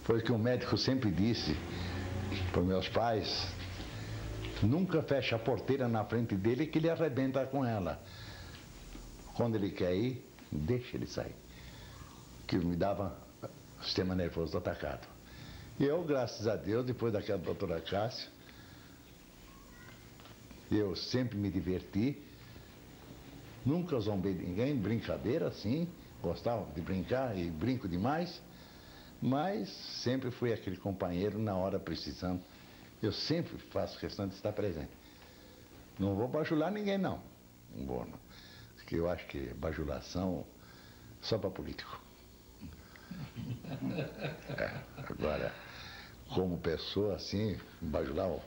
Foi o que o médico sempre disse para meus pais: nunca feche a porteira na frente dele que ele arrebenta com ela. Quando ele quer ir, deixa ele sair. Que me dava sistema nervoso atacado. E eu, graças a Deus, depois daquela doutora Cássia, eu sempre me diverti, nunca zombei de ninguém, brincadeira assim, gostava de brincar e brinco demais, mas sempre fui aquele companheiro na hora precisando. Eu sempre faço questão de estar presente. Não vou bajular ninguém, não. Não vou, não. Porque eu acho que bajulação só para político. Agora, como pessoa assim, bajular o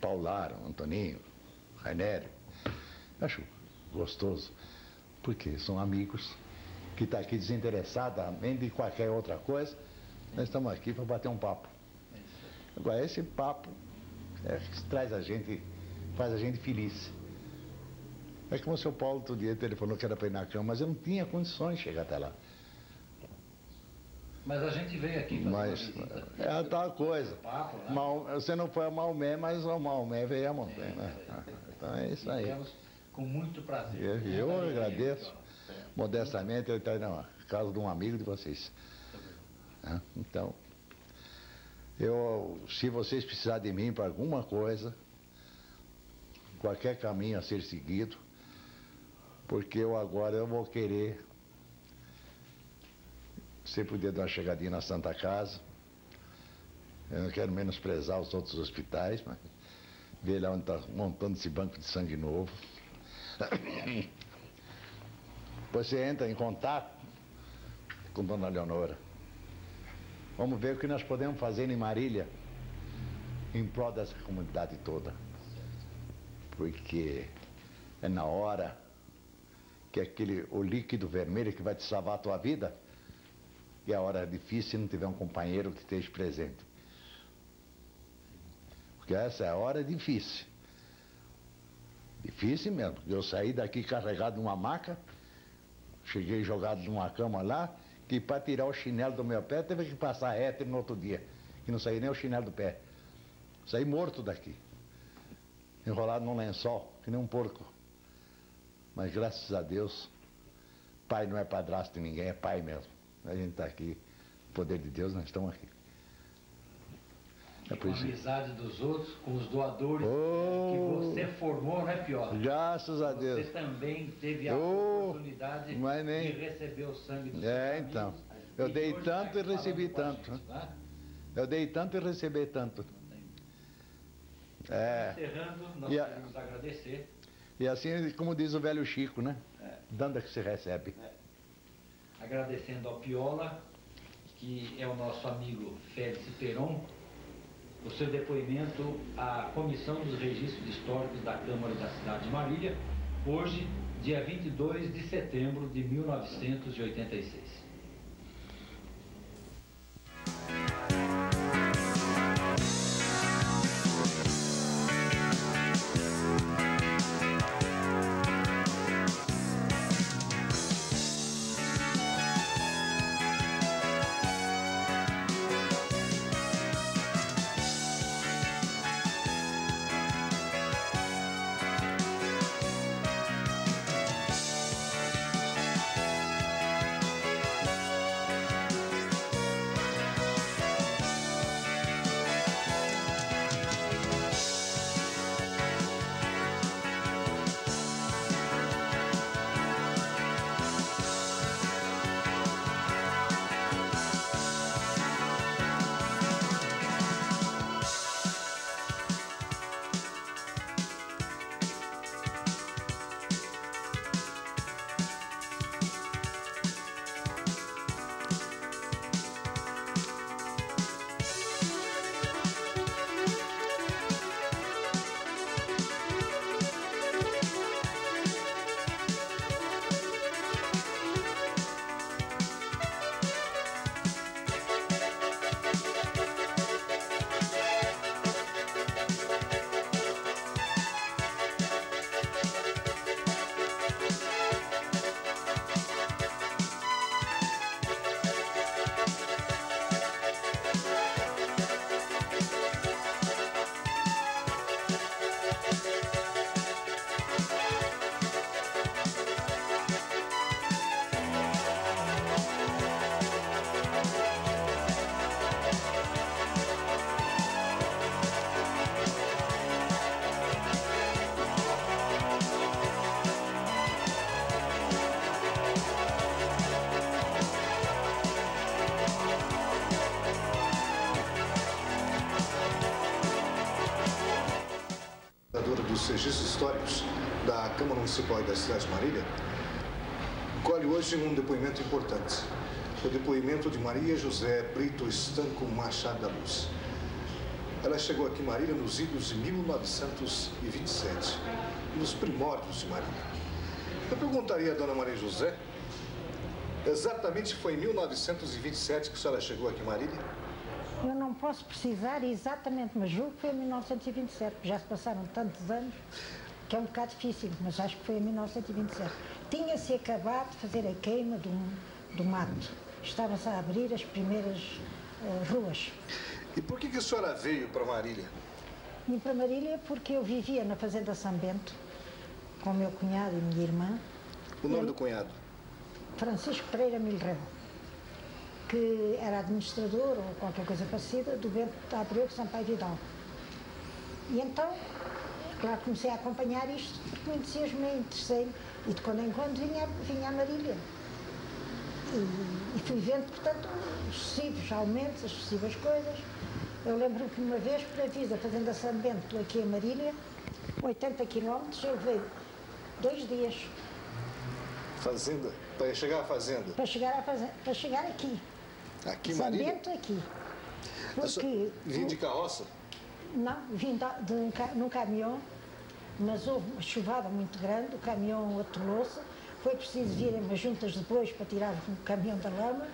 Paularo, o Antoninho, o Rainério, acho gostoso, porque são amigos que estão aqui desinteressados, além de qualquer outra coisa, nós estamos aqui para bater um papo. Agora, esse papo traz a gente, faz a gente feliz. É como o seu Paulo outro dia telefonou que era para ir na cama, mas eu não tinha condições de chegar até lá. Mas a gente veio aqui fazer uma visita. É a tal coisa. Papo, né? Você não foi a Maomé, mas o Maomé veio a montanha. Né? Então é isso aí. Com muito prazer. Eu agradeço modestamente eu estar na casa de um amigo de vocês. Então, se vocês precisarem de mim para alguma coisa, qualquer caminho a ser seguido, porque agora eu vou querer, se puder dar uma chegadinha na Santa Casa. Eu não quero menosprezar os outros hospitais, mas ver lá onde está montando esse banco de sangue novo. Você entra em contato com Dona Leonora. Vamos ver o que nós podemos fazer em Marília em prol dessa comunidade toda. Porque é na hora que o líquido vermelho que vai te salvar a tua vida, e a hora difícil se não tiver um companheiro que esteja presente. Porque essa é a hora difícil. Difícil mesmo. Eu saí daqui carregado numa maca, cheguei jogado numa cama lá, que para tirar o chinelo do meu pé teve que passar éter no outro dia, que não saía nem o chinelo do pé. Saí morto daqui, enrolado num lençol, que nem um porco. Mas graças a Deus, pai não é padrasto de ninguém, é pai mesmo. A gente está aqui, o poder de Deus, nós estamos aqui. Com a amizade dos outros, com os doadores que você formou, não é pior? Graças a Deus. Você também teve a oportunidade de receber o sangue dos seus amigos. Então, eu dei tanto e recebi tanto. Eu dei tanto e recebi tanto. Encerrando, nós queremos agradecer. E assim, como diz o velho Chico, né? Dando é que se recebe. Agradecendo ao Piola, que é o nosso amigo Félix Peron, o seu depoimento à Comissão dos Registros Históricos da Câmara da cidade de Marília, hoje, dia 22 de setembro de 1986. Registros Históricos da Câmara Municipal da cidade de Marília colhe hoje um depoimento importante. O depoimento de Maria José Brito Estanco Machado da Luz. Ela chegou aqui em Marília nos idos de 1927, nos primórdios de Marília. Eu perguntaria à dona Maria José, exatamente foi em 1927 que a senhora chegou aqui em Marília? Eu não posso precisar exatamente, mas julgo que foi em 1927, porque já se passaram tantos anos que é um bocado difícil, mas acho que foi em 1927. Tinha-se acabado de fazer a queima do mato. Estavam-se a abrir as primeiras ruas. E por que a senhora veio para Marília? Vim para Marília porque eu vivia na Fazenda São Bento, com o meu cunhado e minha irmã. O nome do cunhado? Francisco Pereira Milrão, que era administrador ou qualquer coisa parecida do Bento de Abreu de Sampaio Vidal. E então, claro, comecei a acompanhar isto, porque me entusiasmei, interessei-me, e de quando em quando vinha a Marília. E fui vendo, portanto, os sucessivos aumentos, as sucessivas coisas. Eu lembro-me que uma vez, por aviso da Fazenda São Bento, aqui em Marília, 80 quilómetros, eu levei 2 dias. Fazenda? Para chegar à fazenda? Para chegar aqui. Aqui em São Marília? Bento aqui. Porque... Vim de carroça? Não, vim num caminhão, mas houve uma chuvada muito grande, o caminhão atolou-se, foi preciso virem umas juntas de bois para tirar o caminhão da lama.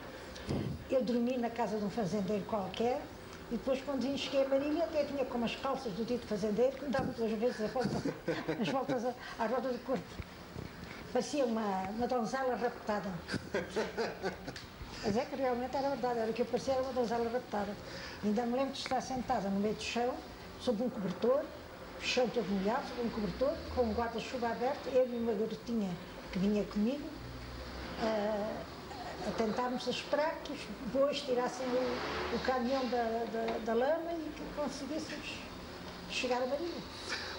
Eu dormi na casa de um fazendeiro qualquer e depois, quando cheguei a Marília, até tinha com umas calças do dito fazendeiro que me davam 2 vezes as voltas à roda do corpo. Parecia uma donzela raptada. Mas é que realmente era verdade, era o que eu parecia, era uma donzela raptada. Ainda me lembro de estar sentada no meio do chão, sob um cobertor, o chão todo molhado, sob um cobertor, com um guarda-chuva aberto, eu e uma garotinha que vinha comigo, a tentarmos esperar que os bois tirassem o caminhão da lama e que conseguíssemos chegar a Marília.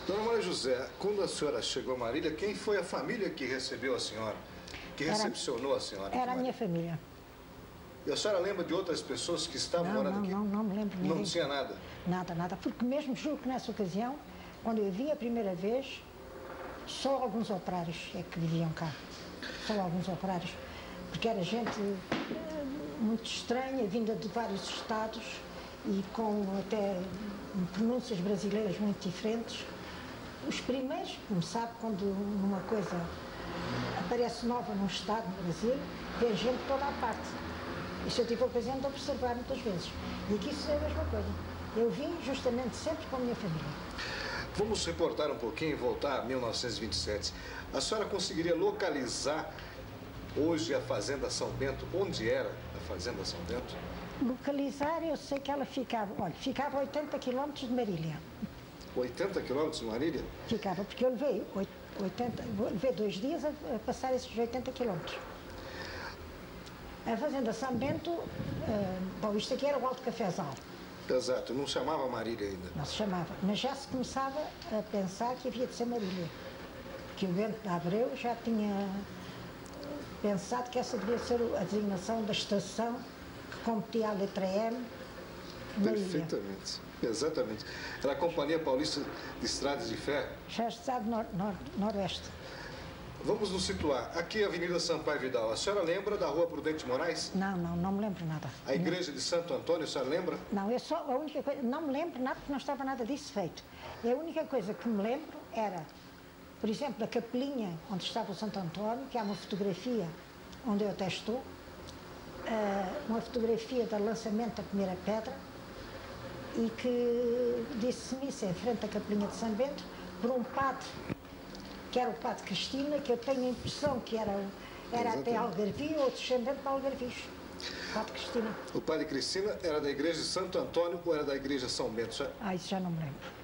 Dona Maria José, quando a senhora chegou a Marília, quem foi a família que recebeu a senhora? Que recepcionou a senhora? Era a minha família. E a senhora lembra de outras pessoas que estavam morando aqui? Não me lembro. Não tinha nada? Nada, porque mesmo julgo que nessa ocasião, quando eu vim a primeira vez, só alguns operários é que viviam cá. Só alguns operários. Porque era gente muito estranha, vinda de vários estados e com até pronúncias brasileiras muito diferentes. Os primeiros, como sabe, quando uma coisa aparece nova num estado no Brasil, vem gente de toda a parte. Isso eu tive a ocasião de observar muitas vezes. E aqui isso é a mesma coisa. Eu vim justamente sempre com a minha família. Vamos reportar um pouquinho e voltar a 1927. A senhora conseguiria localizar hoje a Fazenda São Bento? Onde era a Fazenda São Bento? Localizar, eu sei que ela ficava, olha, ficava a 80 quilómetros de Marília. 80 quilómetros de Marília? Ficava, porque eu levei 2 dias a passar esses 80 quilómetros. A Fazenda São Bento, bom, isto aqui era o Alto Cafezal. Exato, não chamava Marília ainda. Não se chamava, mas já se começava a pensar que havia de ser Marília. Que o Bento de Abreu já tinha pensado que essa devia ser a designação da estação que competia à letra M, Marília. Perfeitamente, exatamente. Era a Companhia Paulista de Estradas de Ferro. Já estado noroeste. Vamos nos situar. Aqui é a Avenida Sampaio Vidal. A senhora lembra da Rua Prudente Moraes? Não me lembro nada. A Igreja de Santo Antônio, a senhora lembra? Não, eu só, a única coisa, não me lembro nada porque não estava nada disso feito. A única coisa que me lembro era, por exemplo, a capelinha onde estava o Santo Antônio, que há uma fotografia onde eu até estou, uma fotografia do lançamento da primeira pedra e que disse-se missa em frente à capelinha de São Bento por um padre, que era o padre Cristina, que eu tenho a impressão que era até Algarvio ou descendente de Algarvios. Padre Cristina. O padre Cristina era da Igreja de Santo Antônio ou era da Igreja São Bento? Já? Isso já não me lembro.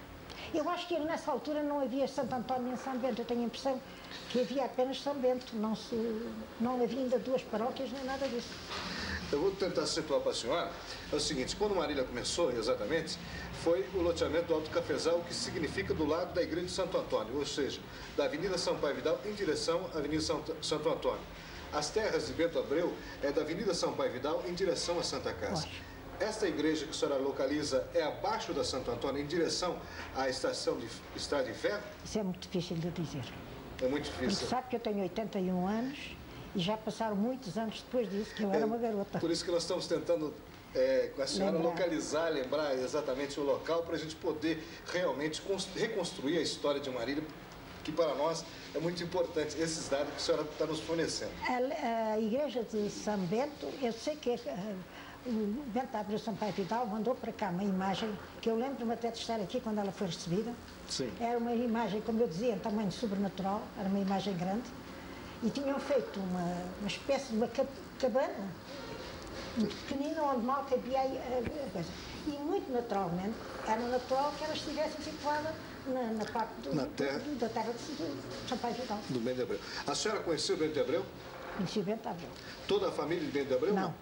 Eu acho que nessa altura não havia Santo Antônio nem São Bento. Eu tenho a impressão que havia apenas São Bento. Não havia ainda 2 paróquias nem nada disso. Eu vou tentar situar para a senhora. É o seguinte, quando Marília começou, exatamente, foi o loteamento do Alto Cafezal, que significa do lado da Igreja de Santo Antônio, ou seja, da Avenida Sampaio Vidal em direção à Avenida Santo Antônio. As terras de Bento Abreu é da Avenida Sampaio Vidal em direção à Santa Casa. esta igreja que a senhora localiza é abaixo da Santo Antônio, em direção à estação de estrada de ferro? Isso é muito difícil de dizer. É muito Porque difícil. sabe que eu tenho 81 anos e já passaram muitos anos depois disso que eu era uma garota. Por isso que nós estamos tentando, com a senhora, localizar, lembrar exatamente o local para a gente poder realmente reconstruir a história de Marília, que para nós é muito importante, esses dados que a senhora está nos fornecendo. A igreja de São Bento, eu sei que o Bento Abreu Sampaio Vidal mandou para cá uma imagem, que eu lembro-me até de estar aqui quando ela foi recebida. Sim. Era uma imagem, como eu dizia, em tamanho sobrenatural, era uma imagem grande, e tinham feito uma espécie de uma cabana, muito pequenina, onde mal cabia a coisa. E muito naturalmente, era natural que ela estivesse situada na parte da terra de Sampaio Vidal. Do Bento de Abreu. A senhora conheceu o Bento de Abreu? Conheci o Bento Abreu. Toda a família de Bento de Abreu? Não.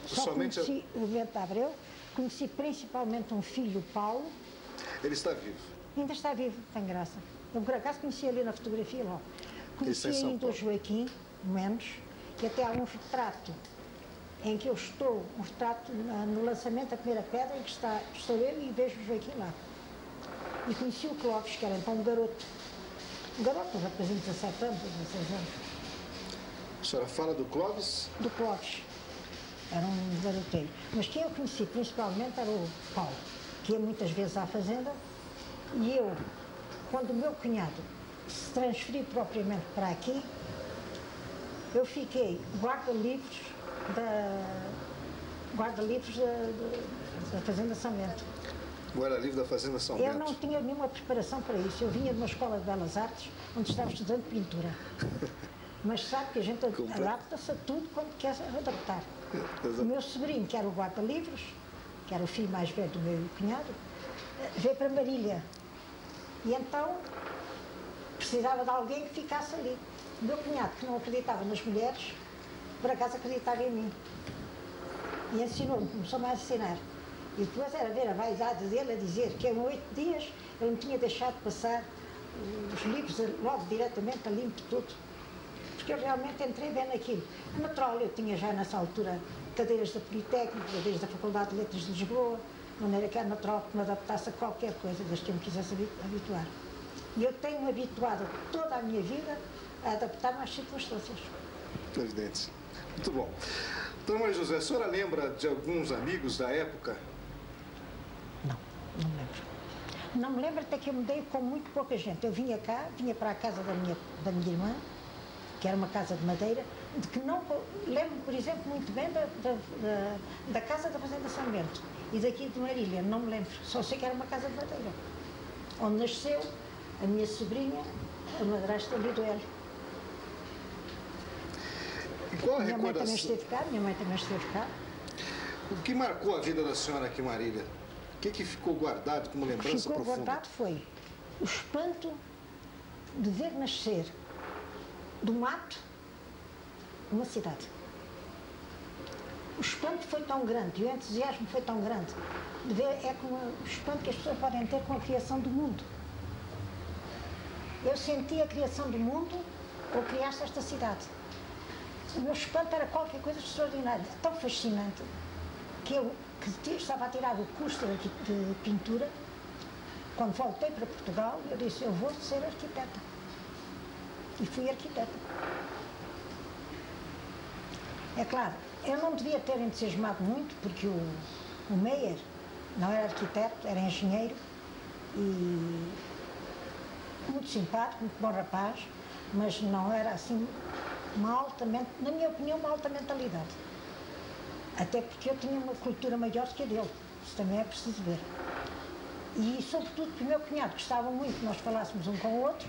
Só conheci o Bento Abreu, conheci principalmente um filho, Paulo. Ele está vivo? Ainda está vivo, tem graça. Eu por acaso conheci ali na fotografia logo. Conheci ainda o Joaquim, menos, que até há um retrato em que eu estou, um retrato no lançamento da primeira pedra, em que estou eu e vejo o Joaquim lá. E conheci o Clóvis, que era então um garoto, um rapazinho de 17 anos, 16 anos. A senhora fala do Clóvis? Do Clóvis. Era um garoteiro. Mas quem eu conheci principalmente era o Paulo, que ia muitas vezes à fazenda, e eu, quando o meu cunhado se transferiu propriamente para aqui, eu fiquei guarda-livros da Fazenda São Bento. Guarda-livros da Fazenda São Bento. Eu não tinha nenhuma preparação para isso. Eu vinha de uma escola de Belas Artes, onde estava estudando pintura. Mas sabe que a gente adapta-se a tudo quando quer adaptar. O meu sobrinho, que era o guarda-livros, que era o filho mais velho do meu cunhado, veio para Marília. E então precisava de alguém que ficasse ali. O meu cunhado, que não acreditava nas mulheres, por acaso acreditava em mim. E ensinou-me, começou-me a ensinar. E depois era ver a vaidade dele a dizer que em 8 dias ele me tinha deixado passar os livros logo diretamente a limpo tudo. Porque eu realmente entrei bem naquilo. É natural, eu tinha já nessa altura cadeiras da Politécnica, cadeiras da Faculdade de Letras de Lisboa, de maneira que era natural que me adaptasse a qualquer coisa, desde que eu me quisesse habituar. E eu tenho-me habituado toda a minha vida a adaptar-me às circunstâncias. Evidente. Muito bom. Então, Maria José, a senhora lembra de alguns amigos da época? Não me lembro. Não me lembro, até que eu me dei com muito pouca gente. Eu vinha para a casa da minha irmã, que era uma casa de madeira, de que não lembro, por exemplo, muito bem da casa da Fazenda São Bento e daqui de Marília, não me lembro, só sei que era uma casa de madeira, onde nasceu a minha sobrinha, a madrasta Lidoel. E qual a minha mãe recordação? também esteve cá. O que marcou a vida da senhora aqui em Marília? O que ficou guardado como lembrança profunda? O que ficou guardado foi o espanto de ver nascer do mato uma cidade. O espanto foi tão grande e o entusiasmo foi tão grande de ver, é como o espanto que as pessoas podem ter com a criação do mundo. Eu senti a criação do mundo ou criaste esta cidade. O meu espanto era qualquer coisa de extraordinário, tão fascinante, que eu, que estava a tirar o curso de pintura, quando voltei para Portugal, eu disse, eu vou ser arquiteta. E fui arquiteta. É claro, eu não devia ter entusiasmado muito, porque o Meyer não era arquiteto, era engenheiro, e muito simpático, muito bom rapaz, mas não era assim, na minha opinião, uma alta mentalidade. Até porque eu tinha uma cultura maior que a dele, isso também é preciso ver. E sobretudo porque o meu cunhado gostava muito que nós falássemos um com o outro.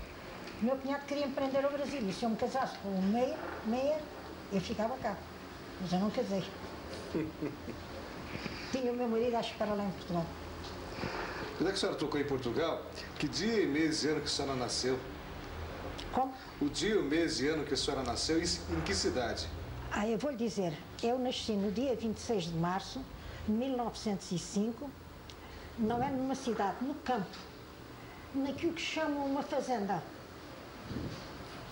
O meu cunhado queria empreender ao Brasil e se eu me casasse com o Meyer, eu ficava cá. Mas eu não casei. Tinha o meu marido, acho que para lá em Portugal. Quando é que a senhora tocou em Portugal? Que dia, mês e ano que a senhora nasceu? Como? O dia, o mês e ano que a senhora nasceu e em que cidade? Eu vou lhe dizer, eu nasci no dia 26 de março de 1905, não é numa cidade, no campo, naquilo que chamam uma fazenda.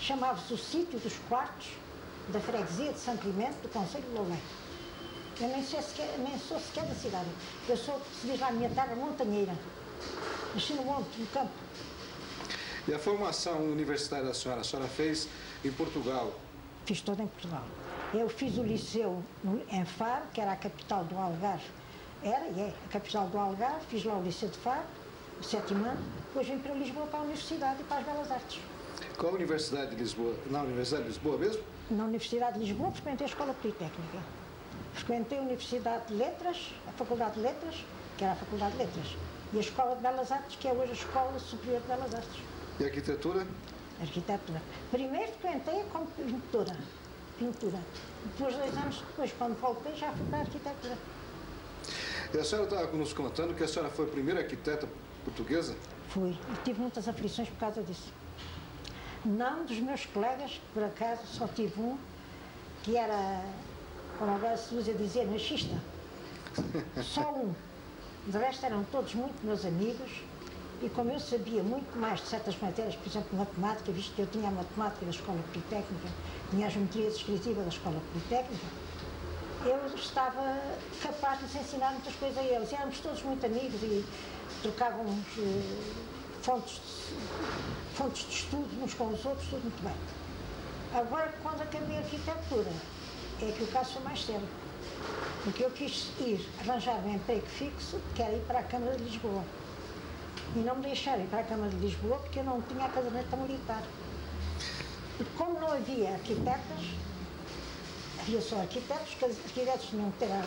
Chamava-se o Sítio dos Quartos, da freguesia de São Clemente, do concelho de Loulém. Eu nem sou sequer da cidade. Eu sou, se diz lá, a minha terra montanheira. Nasci no monte, no campo. E a formação universitária da senhora? A senhora fez em Portugal? Fiz toda em Portugal. Eu fiz o liceu em Faro, que era a capital do Algarve. Era e é a capital do Algarve. Fiz lá o liceu de Faro, o 7º ano. Depois vim para Lisboa, para a Universidade e para as Belas Artes. Qual a Universidade de Lisboa? Na Universidade de Lisboa mesmo? Na Universidade de Lisboa frequentei a Escola Politécnica. Frequentei a Universidade de Letras, a Faculdade de Letras, que era a Faculdade de Letras, e a Escola de Belas Artes, que é hoje a Escola Superior de Belas Artes. E a arquitetura? Arquitetura. Primeiro frequentei como pintura. Depois, 2 anos depois, quando voltei, já fui para a arquitetura. E a senhora estava nos contando que a senhora foi a primeira arquiteta portuguesa? Fui. E tive muitas aflições por causa disso. Não dos meus colegas, por acaso, só tive um, que era, como agora se usa dizer, machista. Só um. De resto eram todos muito meus amigos e como eu sabia muito mais de certas matérias, por exemplo, matemática, visto que eu tinha a matemática da Escola Politécnica, tinha a geometria descritiva da Escola Politécnica, eu estava capaz de lhes ensinar muitas coisas a eles. Éramos todos muito amigos e trocávamos fontes de estudo uns com os outros, tudo muito bem. Agora, quando acabei a arquitetura, é que o caso foi mais sério. Porque eu quis arranjar um emprego fixo, que era ir para a Câmara de Lisboa. E não me deixaram ir para a Câmara de Lisboa porque eu não tinha a caderneta militar. E como não havia arquitetas, havia só arquitetos, que os arquitetos tinham que ter a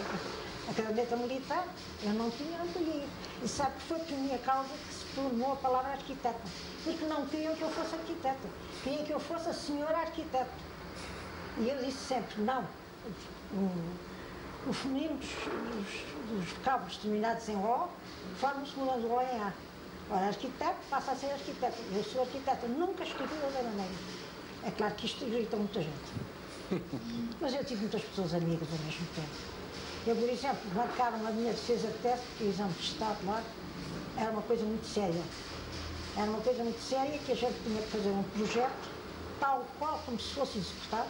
caderneta militar, eu não tinha, não podia ir. E sabe que foi por minha causa que se tornou a palavra arquiteta. Porque não queriam que eu fosse arquiteta, queriam que eu fosse a senhora arquiteta. E eu disse sempre, não. O feminino dos vocábulos terminados em O forma-se mudando o O em A. Ora, arquiteto passa a ser arquiteta. Eu sou arquiteta, nunca escrevi da outra maneira. É claro que isto irrita muita gente. Mas eu tive muitas pessoas amigas ao mesmo tempo. Eu, por exemplo, marcaram a minha defesa de teste, porque o exame de Estado lá era uma coisa muito séria. Era uma coisa muito séria que a gente tinha que fazer um projeto, tal qual como se fosse executado,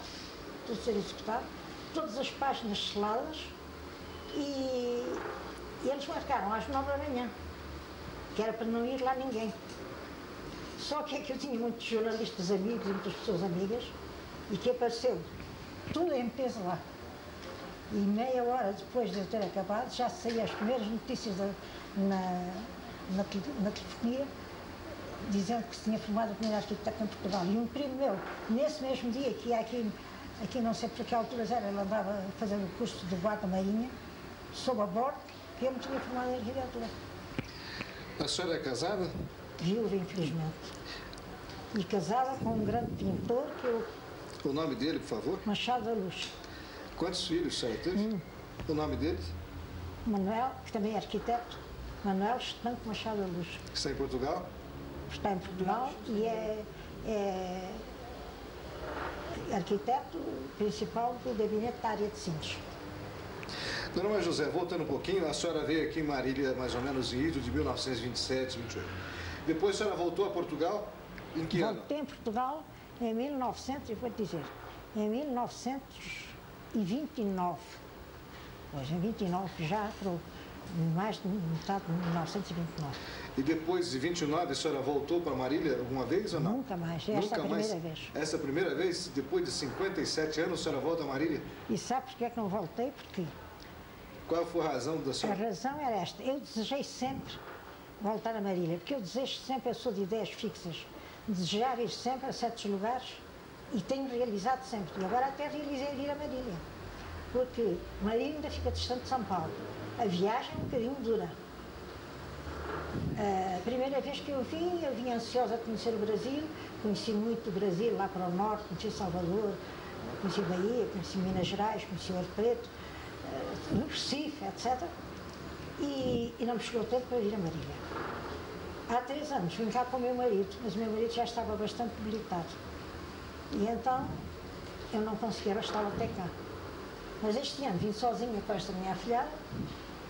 tudo ser executado, todas as páginas seladas, e eles marcaram às 9 da manhã, que era para não ir lá ninguém. Só que é que eu tinha muitos jornalistas amigos e muitas pessoas amigas, e que apareceu tudo em peso lá. E meia hora depois de eu ter acabado, já saíam as primeiras notícias na telefonia, dizendo que se tinha formado a primeira arquiteta em Portugal. E um primo meu, nesse mesmo dia, que ia aqui não sei por que alturas era, ele andava a fazer o curso de guarda-marinha, sob a bordo, que eu me tinha formado em arquitetura. A senhora é casada? Viúva, infelizmente. E casada com um grande pintor, que eu... O nome dele, por favor? Machado da Luz. Quantos filhos a senhora teve? O nome dele? Manuel, que também é arquiteto, Manuel Estanco Machado da Luz. Está em Portugal? Está em Portugal e é arquiteto principal do gabinete da área de Sines. Dona Maria José, voltando um pouquinho, a senhora veio aqui em Marília mais ou menos em ido de 1927, 28. Depois a senhora voltou a Portugal em que ano? Voltei em Portugal em 1900, eu vou te dizer, em 1929. Pois, em 29 já, mais de metade de 1929. E depois de 29, a senhora voltou para Marília alguma vez ou não? Nunca mais, esta é a primeira vez. Essa é a primeira vez? Depois de 57 anos, a senhora volta a Marília? E sabe por que é que não voltei? Porque qual foi a razão da a senhora? razão era esta, eu desejei sempre voltar a Marília, porque eu desejo sempre, eu sou de ideias fixas, desejar ir sempre a certos lugares e tenho realizado sempre. E agora até realizei ir a Marília, porque Marília ainda fica distante de São Paulo. A viagem é um bocadinho dura. A primeira vez que eu vim ansiosa a conhecer o Brasil, conheci muito o Brasil lá para o norte, conheci Salvador, conheci Bahia, conheci Minas Gerais, conheci Ouro Preto, no Recife, etc. E não me chegou tempo para ir a Marília. Há 3 anos vim cá com o meu marido, mas o meu marido já estava bastante debilitado. E então eu não consegui arrastá-lo até cá. Mas este ano vim sozinha com esta minha afilhada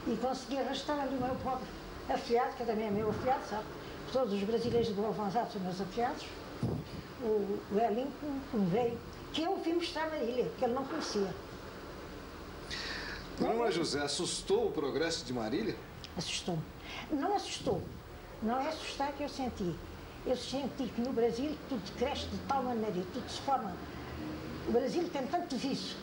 e consegui arrastar ali o meu pobre afilhado, que também é meu afilhado, sabe? Todos os brasileiros de Boa Avançado são meus afilhados. O Elinho, que veio, que eu vim mostrar a Marília, que ele não conhecia. Dona Dona José, assustou o progresso de Marília? Assustou-me. Não assustou. Não é assustar que eu senti. Eu senti que no Brasil tudo cresce de tal maneira e tudo se forma. O Brasil tem tanto vício,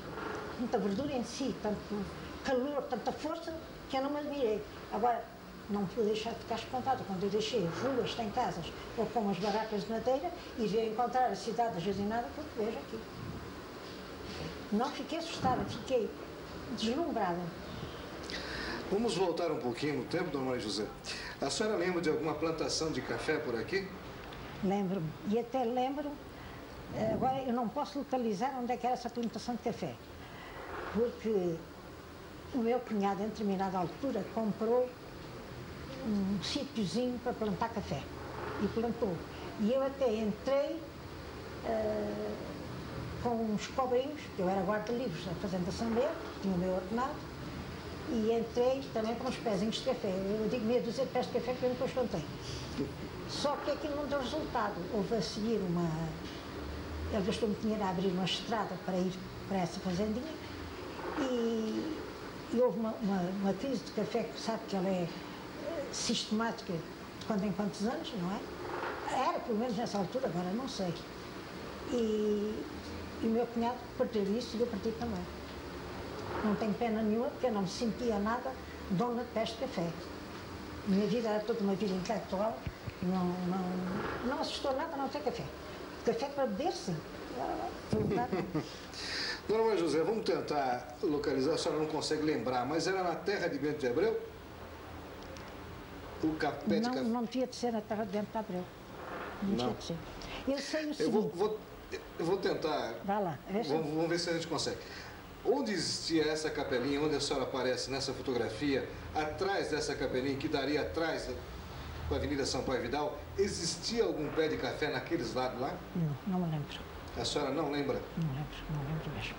tanta verdura em si, tanto calor, tanta força, que eu não me admirei. Agora, não pude deixar de ficar espantada quando eu deixei ruas, tem casas, ou com umas barracas de madeira, e veio encontrar a cidade ajazinada, porque vejo aqui. Não fiquei assustada, fiquei deslumbrada. Vamos voltar um pouquinho no tempo, Dona Maria José. A senhora lembra de alguma plantação de café por aqui? Lembro-me, e até lembro, agora eu não posso localizar onde é que era essa plantação de café, porque o meu cunhado, em determinada altura, comprou um sítiozinho para plantar café, e plantou. E eu até entrei com uns cobrinhos, que eu era guarda-livros da Fazenda São Bento, tinha o meu ordenado, e entrei também com uns pezinhos de café. Eu digo meia dúzia de pés de café que eu depois contei. Só que aquilo não deu resultado. Houve a seguir ele gastou-me dinheiro a abrir uma estrada para ir para essa fazendinha e houve uma crise de café que sabe que ela é sistemática de quando em quantos anos, não é? Era, pelo menos nessa altura, agora não sei. E o meu cunhado perdeu isso e eu perdi também. Não tenho pena nenhuma porque eu não me sentia nada dona de pés de café. Minha vida era toda uma vida intelectual, não assustou nada a não ter café. Café para beber, sim. Dona Maria José, vamos tentar localizar, a senhora não consegue lembrar, mas era na terra de Bento de Abreu? O pé de café? Não tinha de ser na terra de Bento de Abreu. Não tinha de ser. Eu sei o seguinte. Eu vou tentar. Vai lá. Vamos ver se a gente consegue. Onde existia essa capelinha, onde a senhora aparece nessa fotografia, atrás dessa capelinha, que daria atrás da Avenida Sampaio Vidal, existia algum pé de café naqueles lados lá? Não me lembro. A senhora não lembra? Não lembro mesmo.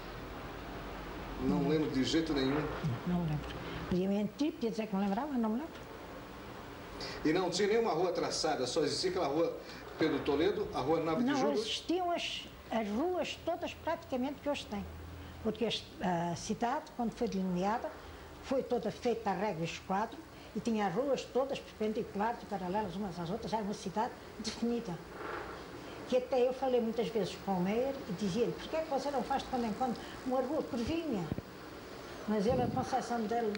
Não lembro de jeito nenhum? Não me lembro. Podia mentir, podia dizer que não lembrava, mas não me lembro. E não tinha nenhuma rua traçada, só existia aquela rua Pedro Toledo, a rua 9 de Julho? Não, existiam as ruas todas praticamente que hoje tem. Porque a cidade, quando foi delineada, foi toda feita a régua e esquadro e tinha as ruas todas perpendiculares e paralelas umas às outras, era uma cidade definida. Que até eu falei muitas vezes com o Meyer e dizia-lhe, porquê é que você não faz de quando em quando uma rua por vinha? Mas ele, a concepção dele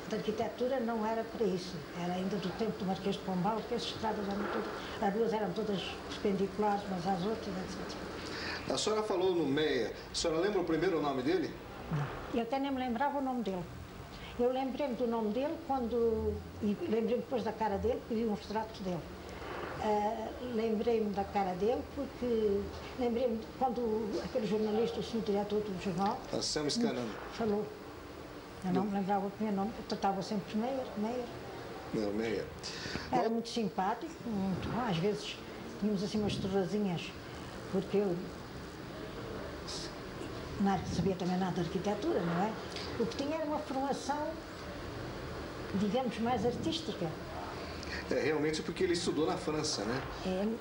de arquitetura não era para isso, era ainda do tempo do Marquês de Pombal, que as estradas eram todas, as ruas eram todas perpendiculares umas às outras, etc. A senhora falou no Meia. A senhora lembra o primeiro nome dele? Não. Eu até nem me lembrava o nome dele. Eu lembrei-me do nome dele e lembrei-me depois da cara dele, porque vi um retrato dele. Lembrei-me da cara dele porque lembrei-me quando aquele jornalista, o senhor diretor do jornal, Anselmo Scanano, falou. Eu não me lembrava o primeiro nome, eu tratava sempre de Meyer. Não, Meia. Era muito simpático, muito bom. Às vezes tínhamos assim umas torrazinhas, porque eu não sabia também nada de arquitetura, não é? O que tinha era uma formação, digamos, mais artística. Realmente porque ele estudou na França, né?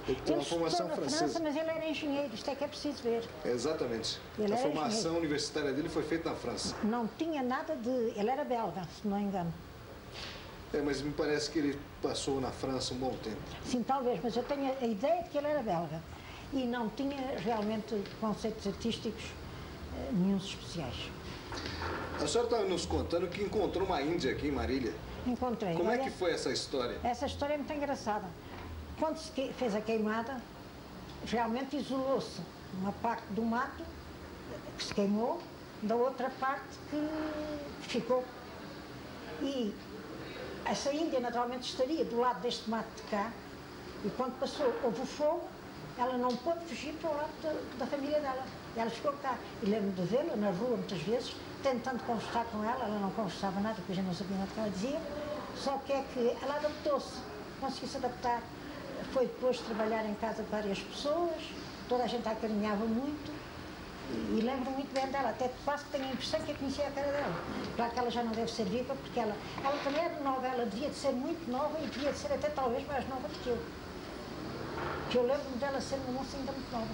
Ele tem uma formação francesa. França, mas ele era engenheiro, isto é que é preciso ver. Exatamente. A formação universitária dele foi feita na França. Não tinha nada de... Ele era belga, se não me engano. Mas me parece que ele passou na França um bom tempo. Sim, talvez, mas eu tenho a ideia de que ele era belga. E não tinha realmente conceitos artísticos nenhuns especiais. A senhora estava nos contando que encontrou uma índia aqui em Marília. Encontrei. Como é que foi essa história? Essa história é muito engraçada. Quando se fez a queimada, realmente isolou-se uma parte do mato que se queimou, da outra parte que ficou. E essa índia naturalmente estaria do lado deste mato de cá, e quando passou, houve o fogo, ela não pôde fugir para o lado da família dela. Ela ficou cá. E lembro de vê-la na rua muitas vezes, tentando conversar com ela não conversava nada, porque a gente não sabia nada que ela dizia, só que é que ela adaptou-se, conseguiu se adaptar. Foi depois trabalhar em casa de várias pessoas, toda a gente a acarinhava muito, e lembro muito bem dela, até quase que tenho a impressão que eu conhecia a cara dela. Claro que ela já não deve ser viva, porque ela também era nova, ela devia de ser muito nova e devia de ser até talvez mais nova do que eu. Que eu lembro-me dela ser uma moça ainda muito nova.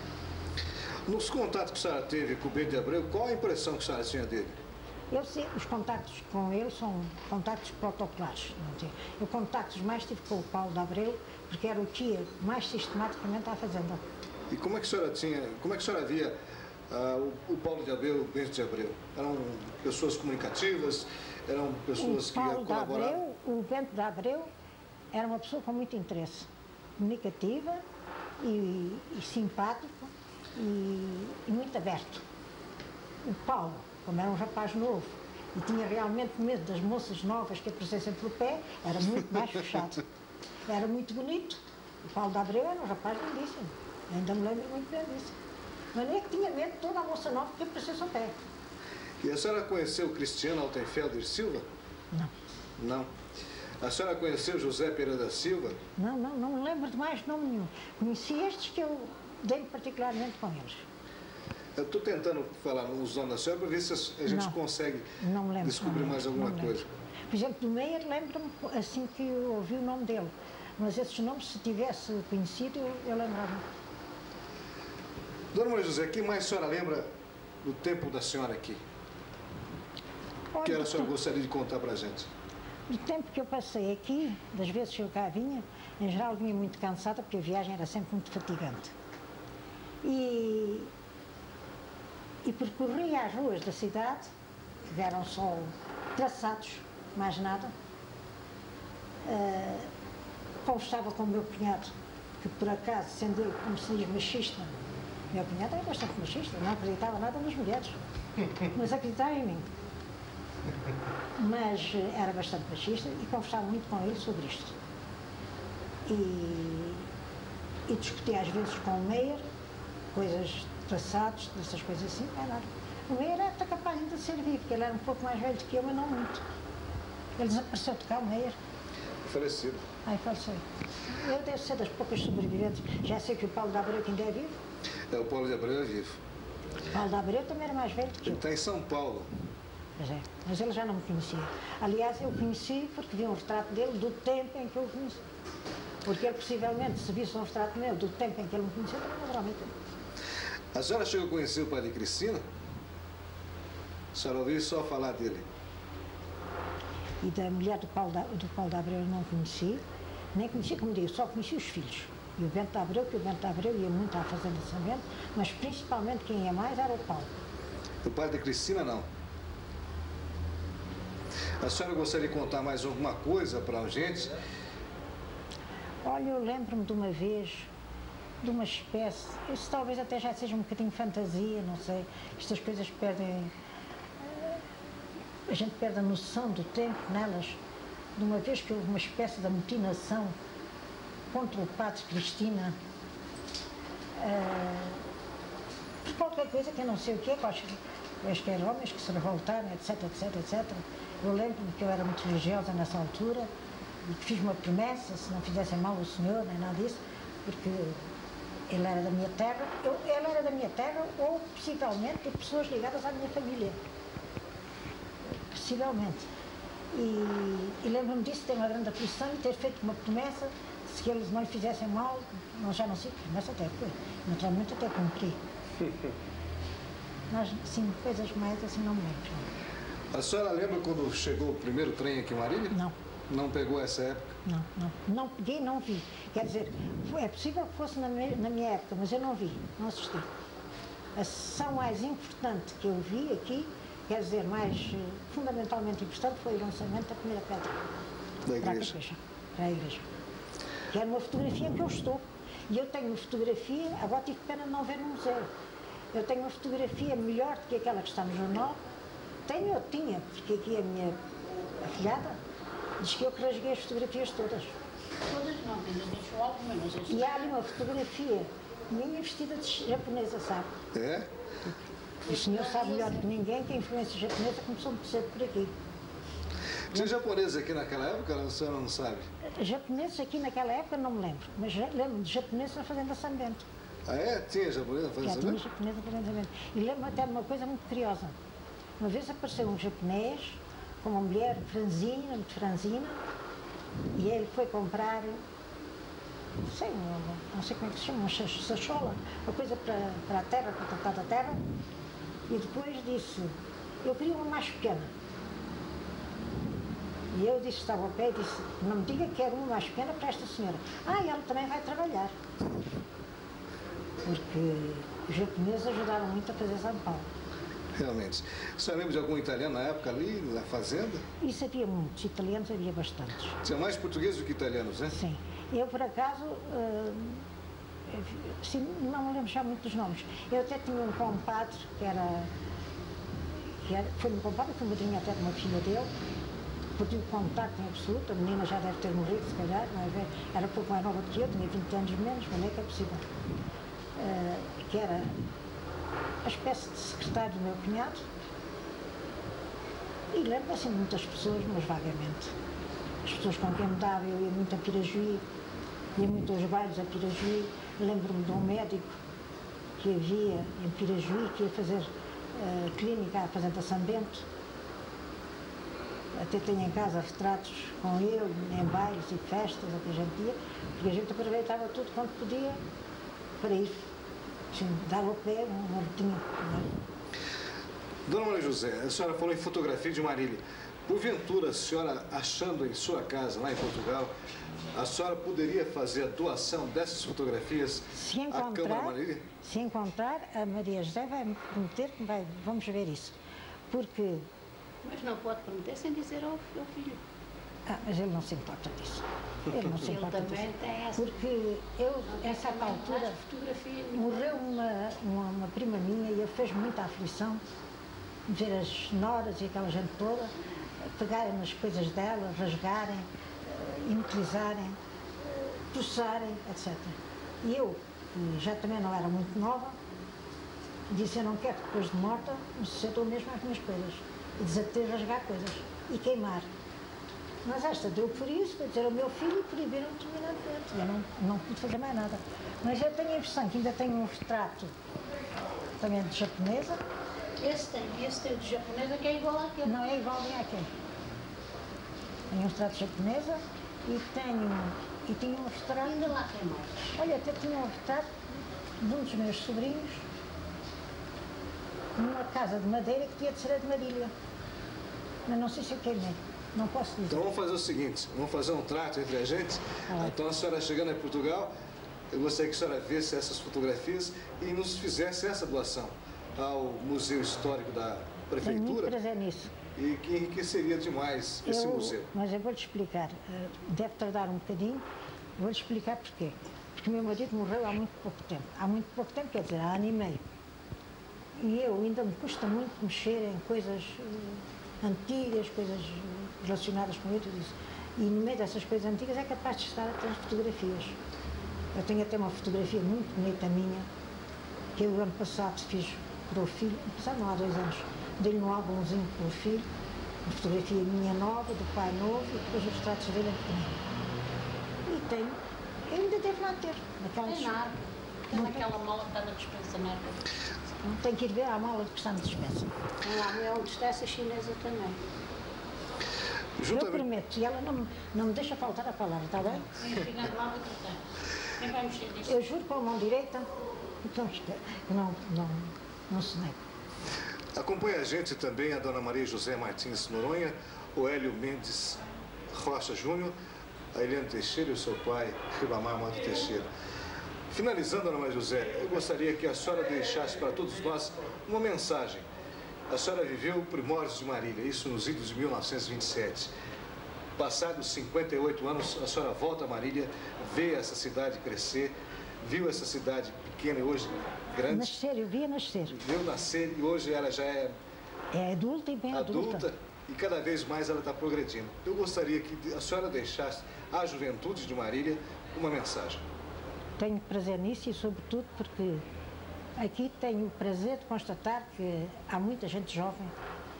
Nos contatos que a senhora teve com o Bento de Abreu, qual a impressão que a senhora tinha dele? Eu sei, os contactos com ele são contactos protocolares. Não sei. Eu contactos mais tive com o Paulo de Abreu, porque era o que ia mais sistematicamente à fazenda. E como é que a senhora via o Paulo de Abreu e o Bento de Abreu? Eram pessoas comunicativas? Eram pessoas que colaboravam? O Bento de Abreu era uma pessoa com muito interesse, comunicativa e simpático e muito aberto. O Paulo, como era um rapaz novo e tinha realmente medo das moças novas que aparecessem pelo pé, era muito mais fechado. Era muito bonito. O Paulo de Abreu era um rapaz lindíssimo. Ainda me lembro muito bem disso. Mas nem é que tinha medo de toda a moça nova que aparecesse ao pé. E a senhora conheceu o Cristiano Altenfelder Silva? Não. Não. A senhora conheceu José Pereira da Silva? Não me lembro de mais nome nenhum. Conheci estes que eu dei particularmente com eles. Eu estou tentando falar nos nomes da senhora para ver se a gente consegue descobrir mais alguma coisa. Por exemplo, do Meyer, lembro-me assim que eu ouvi o nome dele. Mas esses nomes, se tivesse conhecido, eu lembrava-me. Dona Maria José, o que mais a senhora lembra do tempo da senhora aqui? O que a senhora gostaria de contar para a gente? Do tempo que eu passei aqui, das vezes que eu cá vinha, em geral vinha muito cansada, porque a viagem era sempre muito fatigante. E percorria as ruas da cidade, que eram só traçados, mais nada. Conversava com o meu cunhado, que por acaso, sendo ele, como se diz, machista, meu cunhado era bastante machista, não acreditava nada nas mulheres, mas acreditava em mim. Mas era bastante machista e conversava muito com ele sobre isto. E discutia às vezes com o Meyer, coisas traçados, dessas coisas assim, não é nada. O Meyer era capaz ainda de ser vivo, porque ele era um pouco mais velho do que eu, mas não muito. Ele desapareceu de cá, o Meyer. Falecido. Ai, faleceu. Eu devo ser das poucas sobreviventes. Já sei que o Paulo de Abreu que ainda é vivo. O Paulo de Abreu é vivo. O Paulo de Abreu também era mais velho do que eu. Ele está em São Paulo. Pois é, mas ele já não me conhecia. Aliás, eu conheci porque vi um retrato dele do tempo em que eu o conheci. Porque ele possivelmente, se visse um retrato meu do tempo em que ele me conhecia, também não deverá me ter. A senhora chegou a conhecer o pai de Cristina? A senhora ouviu só falar dele? E da mulher do Paulo de Abreu eu não conheci, nem conheci, como digo, só conheci os filhos. E o Bento de Abreu, que o Bento de Abreu ia muito à fazenda de São Bento, mas principalmente quem ia mais era o Paulo. O pai de Cristina, não. A senhora gostaria de contar mais alguma coisa para a gente? Olha, eu lembro-me de uma vez, de uma espécie, isso talvez até já seja um bocadinho fantasia, não sei, estas coisas perdem, a gente perde a noção do tempo nelas, de uma vez que houve uma espécie de amotinação contra o padre Cristina, por qualquer coisa que eu não sei o que é, acho que eram homens que se revoltaram, etc, etc, etc. Eu lembro-me que eu era muito religiosa nessa altura e que fiz uma promessa, se não fizessem mal ao Senhor, nem nada disso, porque ele era da minha terra, ele era da minha terra ou possivelmente de pessoas ligadas à minha família. Possivelmente. E lembro-me disso, ter uma grande aflição e ter feito uma promessa, se eles não lhe fizessem mal, já não sei que promessa até foi. Naturalmente até cumpri. Mas, sim, coisas mais assim não me lembro. A senhora lembra quando chegou o primeiro trem aqui em Marília? Não. Não pegou essa época? Não. Não peguei, não vi. Quer dizer, é possível que fosse na minha época, mas eu não vi, não assisti. A sessão mais importante que eu vi aqui, quer dizer, mais fundamentalmente importante, foi o lançamento da primeira pedra. Da igreja? Para a igreja. Que era uma fotografia em que eu estou. E eu tenho uma fotografia, agora tive pena de não ver no museu. Eu tenho uma fotografia melhor do que aquela que está no jornal. Eu tinha, porque aqui a minha afilhada diz que eu que rasguei as fotografias todas. Todas não, ainda deixou algumas, não sei se... E há ali uma fotografia minha vestida de japonesa, sabe? É? O senhor sabe melhor do que ninguém que a influência japonesa começou muito cedo por aqui. Tinha japoneses aqui naquela época, a senhora não sabe? Japoneses aqui naquela época não me lembro, mas lembro de japoneses na fazenda São Bento. Ah, é? Tinha japonesa na fazenda São Bento? Tinha japonesa na fazenda São Bento. E lembro até de uma coisa muito curiosa. Uma vez apareceu um japonês com uma mulher franzina, muito franzina, e ele foi comprar sei, não sei como é que se chama, uma sachola, uma coisa para a terra, para tratar da terra. E depois disse, eu queria uma mais pequena. E eu disse, estava ao pé e disse, não me diga que quero uma mais pequena para esta senhora. Ah, ela também vai trabalhar. Porque os japoneses ajudaram muito a fazer São Paulo. Realmente. Você lembra de algum italiano na época ali, na fazenda? Isso havia muitos, italianos havia bastantes. Tinha mais portugueses do que italianos, né? Sim. Eu, por acaso, sim, não me lembro já muito dos nomes. Eu até tinha um compadre foi um compadre, foi madrinha até de uma filha dele, perdi o contacto em absoluto, a menina já deve ter morrido, se calhar, não é? Era pouco mais nova que eu, tinha 20 anos menos, mas não é que é possível. Que era a espécie de secretário do meu cunhado. E lembro assim de muitas pessoas, mas vagamente. As pessoas com quem me dava, eu ia muito a Pirajuí, ia muito aos bailes a Pirajuí. Lembro-me de um médico que havia em Pirajuí, que ia fazer clínica à Fazenda São Bento. Até tenho em casa retratos com ele, em bailes e festas, a que a gente ia, porque a gente aproveitava tudo quando podia para ir. Assim, dar ao pé, uma rotina. Dona Maria José, a senhora falou em fotografia de Marília. Porventura, a senhora, achando em sua casa, lá em Portugal, a senhora poderia fazer a doação dessas fotografias à Câmara Marília? Se encontrar, a Maria José vai me prometer que vamos ver isso. Porque... Mas não pode prometer sem dizer ao filho. Mas ele não se importa disso. Ele não se importa disso. Ele também tem essa... Porque eu, a certa altura, morreu uma prima minha e fez muita aflição ver as noras e aquela gente toda pegarem nas coisas dela, rasgarem, inutilizarem, puxarem, etc. E eu, que já também não era muito nova, disse, eu não quero que depois de morta me sucedam mesmo as minhas coisas. E desater rasgar coisas e queimar. Mas esta deu por isso, para dizer ao meu filho e proibiram terminantemente. Eu não pude fazer mais nada. Mas eu tenho a impressão que ainda tenho um retrato também de japonesa. Esse tem de japonesa que é igual àquele. Não é igual nem àquele. Tenho um retrato de japonesa e tinha um retrato... Ainda lá tem mais. Olha, até tinha um retrato de um dos meus sobrinhos numa casa de madeira que tinha de ser a de Marília. Mas não sei se eu queimei. Não posso dizer. Então vamos fazer o seguinte, vamos fazer um trato entre a gente. Então a senhora chegando em Portugal, eu gostaria que a senhora visse essas fotografias e nos fizesse essa doação ao Museu Histórico da Prefeitura. Tenho muito prazer nisso. E que enriqueceria demais esse museu. Mas eu vou-lhe explicar, deve tardar um bocadinho, vou-lhe explicar porquê. Porque o meu marido morreu há muito pouco tempo. Há muito pouco tempo, quer dizer, há ano e meio. E eu ainda me custa muito mexer em coisas antigas, coisas relacionadas com isso. E no meio dessas coisas antigas é capaz de estar até as fotografias. Eu tenho até uma fotografia muito bonita minha, que eu ano passado fiz para o filho, não há 2 anos, dei-lhe um álbumzinho para o filho, uma fotografia minha nova, do pai novo, e depois os retratos dele em pequenino. E tenho, eu ainda devo lá ter, naquelas... Tem na arca. Tem naquela mala que está na despensa na arca. Não tenho que ir ver a mala que está na despensa. É onde está essa chinesa também. Eu prometo, e ela não me deixa faltar a palavra, está bem? Chegando lá, vou tratar. Quem vai mexer nisso? Eu juro com a mão direita, então não se nega. Acompanha a gente também a dona Maria José Martins Noronha, o Hélio Mendes Rocha Júnior, a Eliane Teixeira e o seu pai, Ribamar Mato Teixeira. Finalizando, dona Maria José, eu gostaria que a senhora deixasse para todos nós uma mensagem. A senhora viveu primórdios de Marília, isso nos idos de 1927. Passados 58 anos, a senhora volta a Marília, vê essa cidade crescer, viu essa cidade pequena e hoje grande. Nascer, eu via nascer. Viu nascer e hoje ela já é... É adulta e bem adulta. E cada vez mais ela está progredindo. Eu gostaria que a senhora deixasse à juventude de Marília uma mensagem. Tenho prazer nisso e, sobretudo, porque aqui tenho o prazer de constatar que há muita gente jovem,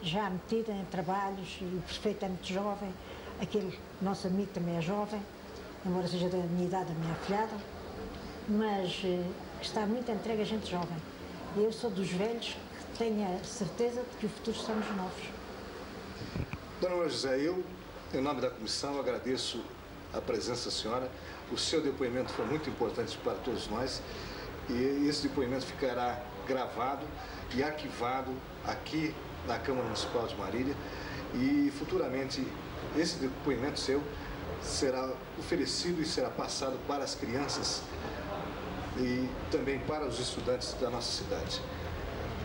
já metida em trabalhos, e o prefeito é muito jovem, aquele nosso amigo também é jovem, embora seja da minha idade, da minha afilhada, mas está muito entregue a gente jovem. E eu sou dos velhos que tenho a certeza de que o futuro somos novos. Dona Maria José, eu, em nome da comissão, agradeço a presença da senhora. O seu depoimento foi muito importante para todos nós e esse depoimento ficará gravado e arquivado aqui na Câmara Municipal de Marília e futuramente esse depoimento seu será oferecido e será passado para as crianças e também para os estudantes da nossa cidade.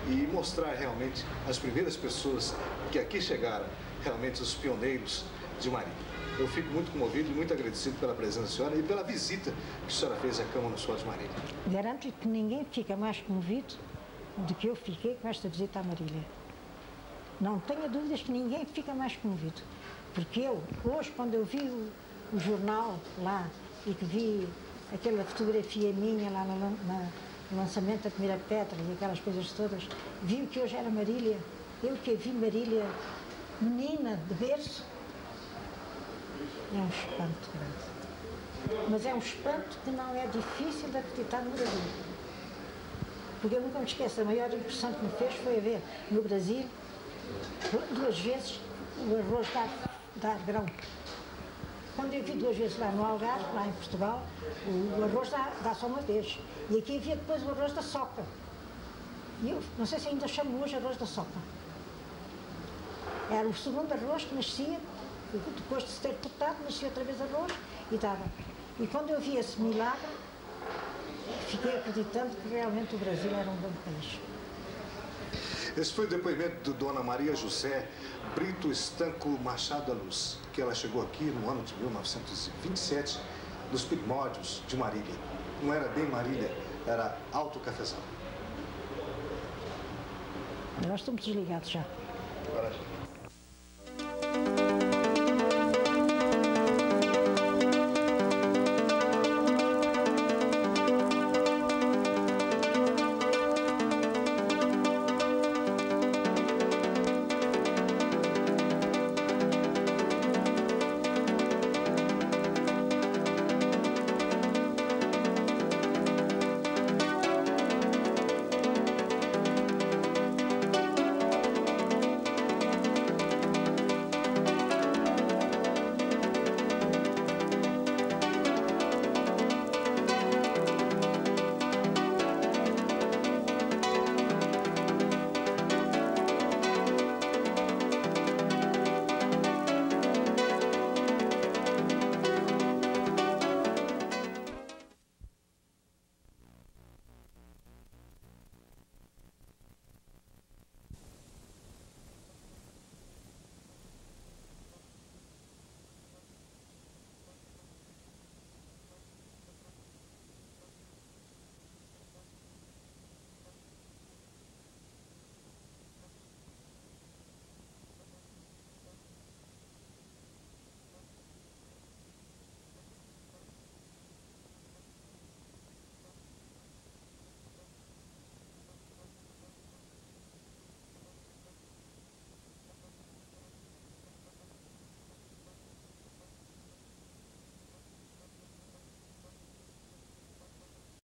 E mostrar realmente as primeiras pessoas que aqui chegaram, realmente os pioneiros de Marília. Eu fico muito comovido e muito agradecido pela presença da senhora e pela visita que a senhora fez à Câmara Municipal de Marília. Garanto-lhe que ninguém fica mais comovido do que eu fiquei com esta visita à Marília. Não tenha dúvidas que ninguém fica mais comovido. Porque eu, hoje, quando eu vi o jornal lá e que vi aquela fotografia minha lá no lançamento da primeira pedra e aquelas coisas todas, vi o que hoje era Marília. Eu que vi Marília menina de berço, é um espanto grande. Mas é um espanto que não é difícil de acreditar no Brasil. Porque eu nunca me esqueço, a maior impressão que me fez foi a ver no Brasil 2 vezes o arroz dar grão. Quando eu vi 2 vezes lá no Algarve, lá em Portugal, o arroz dá só uma vez. E aqui havia depois o arroz da sopa. E eu não sei se ainda chamo hoje arroz da sopa. Era o segundo arroz que nascia, depois de se ter cortado, nascia outra vez arroz e dava. E quando eu vi esse milagre, fiquei acreditando que realmente o Brasil era um bom país. Esse foi o depoimento de Dona Maria José Brito Estanco Machado da Luz, que ela chegou aqui no ano de 1927, nos primórdios de Marília. Não era bem Marília, era Alto Cafezal. Nós estamos desligados já. Agora já.